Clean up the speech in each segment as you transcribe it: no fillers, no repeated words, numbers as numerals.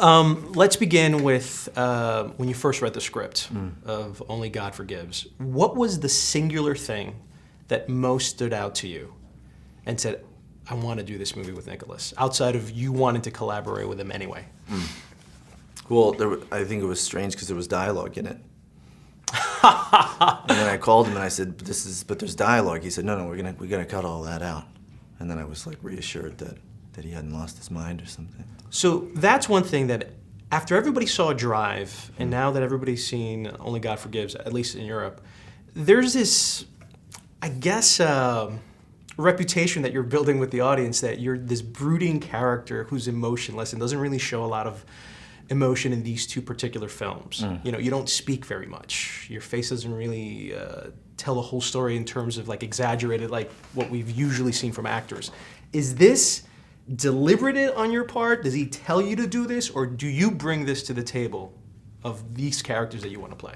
Let's begin with when you first read the script of Only God Forgives. What was the singular thing that most stood out to you and said, I want to do this movie with Nicholas, outside of you wanting to collaborate with him anyway? Well, I think it was strange because there was dialogue in it. And then I called him and I said, but there's dialogue. He said, no, we're gonna cut all that out. And then I was like reassured that he hadn't lost his mind or something. So that's one thing that after everybody saw Drive, and now that everybody's seen Only God Forgives, at least in Europe, there's this, I guess, reputation that you're building with the audience that you're this brooding character who's emotionless and doesn't really show a lot of emotion in these two particular films. You know, you don't speak very much. Your face doesn't really tell a whole story in terms of like exaggerated, like what we've usually seen from actors. Is this deliberate on your part? Does he tell you to do this, or do you bring this to the table of these characters that you want to play?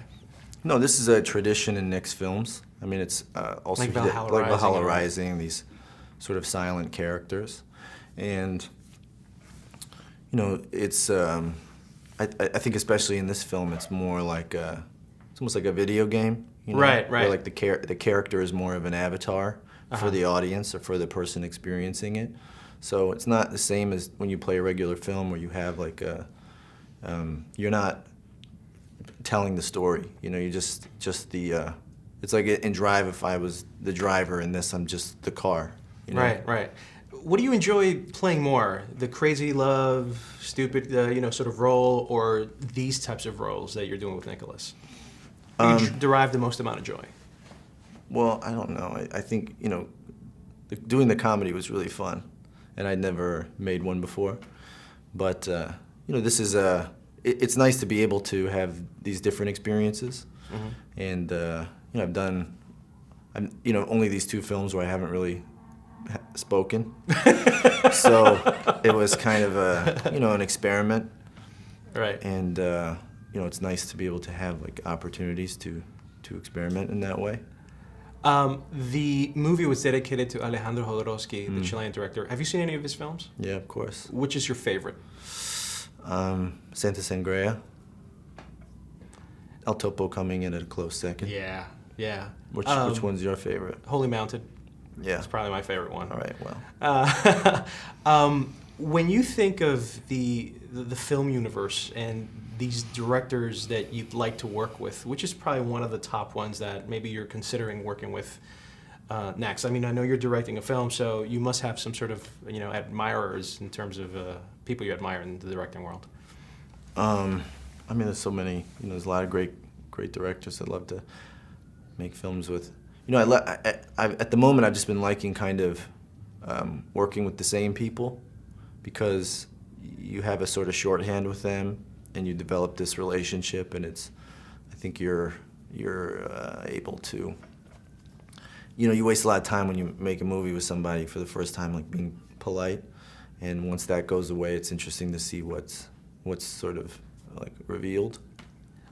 No, this is a tradition in Nick's films. I mean, it's also Like Valhalla Rising, these sort of silent characters, and you know, it's. I think especially in this film, it's more like it's almost like a video game. You know? Right. Where like the character is more of an avatar for the audience or for the person experiencing it. So it's not the same as when you play a regular film where you have like you're not telling the story. You know, you just the. It's like in Drive. If I was the driver in this, I'm just the car. You know? Right. What do you enjoy playing more? The crazy love, stupid, sort of role, or these types of roles that you're doing with Nicholas? You derive the most amount of joy? Well, I don't know. I think, you know, doing the comedy was really fun, and I'd never made one before. But, you know, this is it's nice to be able to have these different experiences. And, you know, I've done, only these two films where I haven't really spoken. So it was kind of an experiment. Right. And, you know, it's nice to be able to have like opportunities to experiment in that way. The movie was dedicated to Alejandro Jodorowsky, the Chilean director. Have you seen any of his films? Yeah, of course. Which is your favorite? Santa Sangria. El Topo coming in at a close second. Yeah. Which one's your favorite? Holy Mountain. Yeah. It's probably my favorite one. All right, well. When you think of the film universe and these directors that you'd like to work with, which is probably one of the top ones that maybe you're considering working with next? I mean, I know you're directing a film, so you must have some sort of, admirers in terms of people you admire in the directing world. I mean, there's so many, there's a lot of great directors I'd love to make films with. At the moment, I've just been liking kind of working with the same people, because you have a sort of shorthand with them, and you develop this relationship, and I think you're able to, you waste a lot of time when you make a movie with somebody for the first time, like being polite, and once that goes away, it's interesting to see what's sort of like revealed.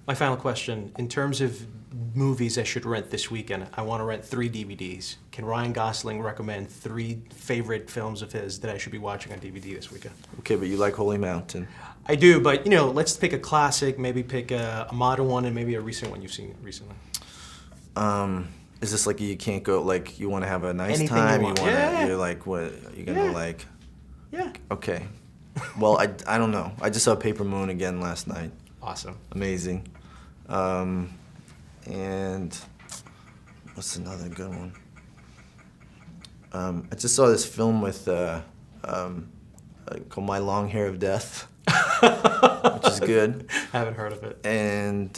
My final question, in terms of movies I should rent this weekend, I want to rent 3 DVDs. Can Ryan Gosling recommend 3 favorite films of his that I should be watching on DVD this weekend? Okay, but you like Holy Mountain. I do, but let's pick a classic, maybe pick a modern one, and maybe a recent one you've seen recently. Is this like you can't go, like you want to have a nice Anything time? you want. You're like, what, are you going to like? Yeah. Okay. Well, I don't know. I just saw Paper Moon again last night. Awesome. Amazing. And what's another good one? I just saw this film with called My Long Hair of Death, which is good. I haven't heard of it. And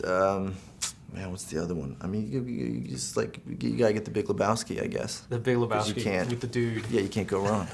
man, what's the other one? I mean, you just like you gotta get The Big Lebowski, I guess. The Big Lebowski you can't, with the dude. Yeah, you can't go wrong.